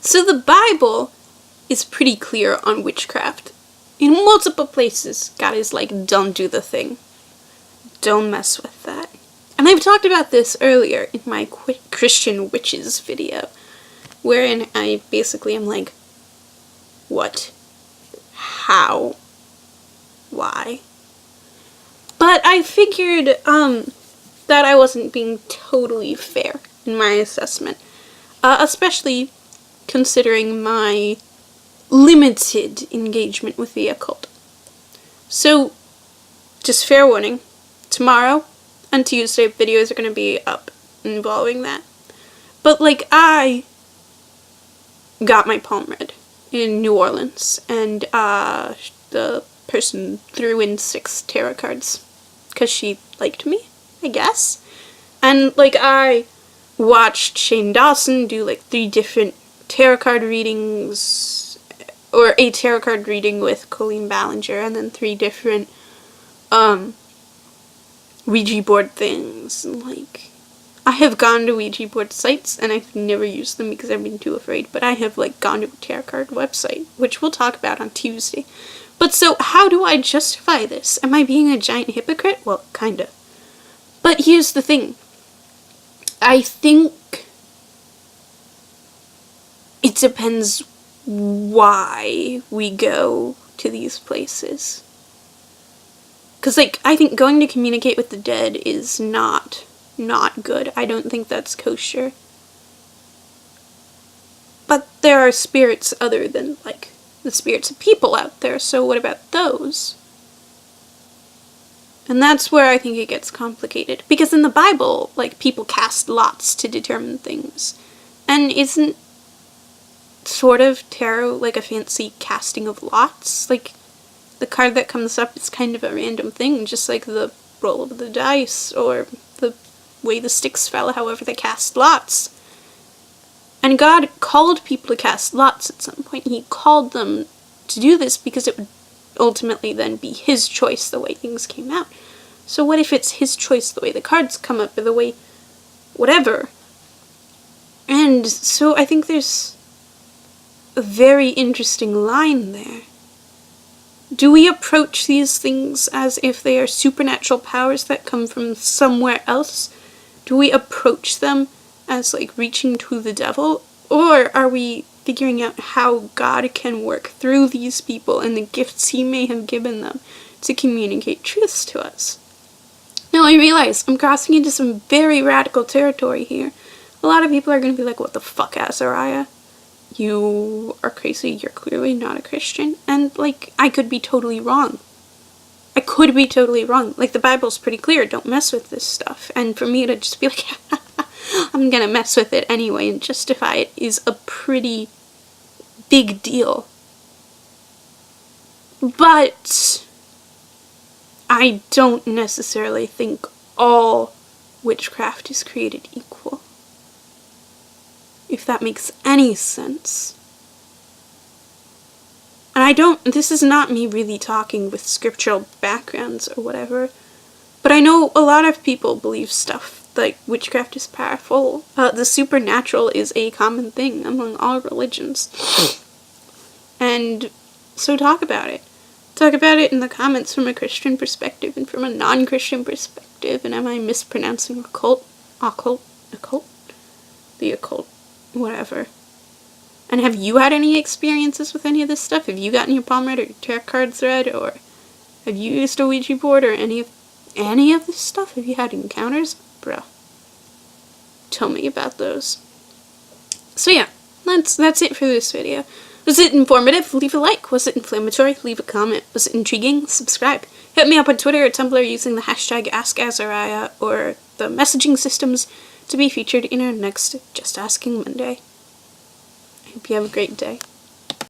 So the Bible is pretty clear on witchcraft. In multiple places, God is like, don't do the thing. Don't mess with that. And I've talked about this earlier in my Christian witches video, wherein I basically am like, what? How? Why? But I figured that I wasn't being totally fair in my assessment, especially considering my limited engagement with the occult. So, just fair warning, tomorrow and Tuesday videos are going to be up involving that. But like, I got my palm read in New Orleans, and the person threw in 6 tarot cards because she liked me, I guess. And like, I watched Shane Dawson do like 3 different tarot card readings, or a tarot card reading with Colleen Ballinger, and then 3 different Ouija board things. And like, I have gone to Ouija board sites and I've never used them because I've been too afraid, but I have like gone to a tarot card website, which we'll talk about on Tuesday. But so, how do I justify this? Am I being a giant hypocrite? Well, kinda. But here's the thing. I think it depends why we go to these places. Because, like, I think going to communicate with the dead is not good. I don't think that's kosher. But there are spirits other than, like, the spirits of people out there, so what about those? And that's where I think it gets complicated. Because in the Bible, like, people cast lots to determine things. And isn't sort of tarot like a fancy casting of lots? Like, the card that comes up is kind of a random thing, just like the roll of the dice, or the way the sticks fell, however they cast lots. And God called people to cast lots at some point. He called them to do this because it would ultimately then be his choice the way things came out. So what if it's his choice the way the cards come up, or the way whatever? And so I think there's a very interesting line there. Do we approach these things as if they are supernatural powers that come from somewhere else? Do we approach them as like reaching to the devil? Or are we figuring out how God can work through these people and the gifts he may have given them to communicate truths to us? Now I realize I'm crossing into some very radical territory here. A lot of people are going to be like, what the fuck, Azariah? You are crazy, you're clearly not a Christian. And, like, I could be totally wrong. I could be totally wrong. Like, the Bible's pretty clear, don't mess with this stuff. And for me to just be like, I'm gonna mess with it anyway and justify it is a pretty big deal. But I don't necessarily think all witchcraft is created equal. If that makes any sense. And this is not me really talking with scriptural backgrounds or whatever, but I know a lot of people believe stuff like witchcraft is powerful. The supernatural is a common thing among all religions. And so talk about it. Talk about it in the comments from a Christian perspective and from a non-Christian perspective. And am I mispronouncing occult? The occult. Whatever. And have you had any experiences with any of this stuff? Have you gotten your palm read or your tarot cards read? Or have you used a Ouija board or any of this stuff? Have you had encounters? Bro. Tell me about those. So yeah, that's it for this video. Was it informative? Leave a like. Was it inflammatory? Leave a comment. Was it intriguing? Subscribe. Hit me up on Twitter or Tumblr using the hashtag AskAzariah or the messaging systems to be featured in our next Just Asking Monday. I hope you have a great day.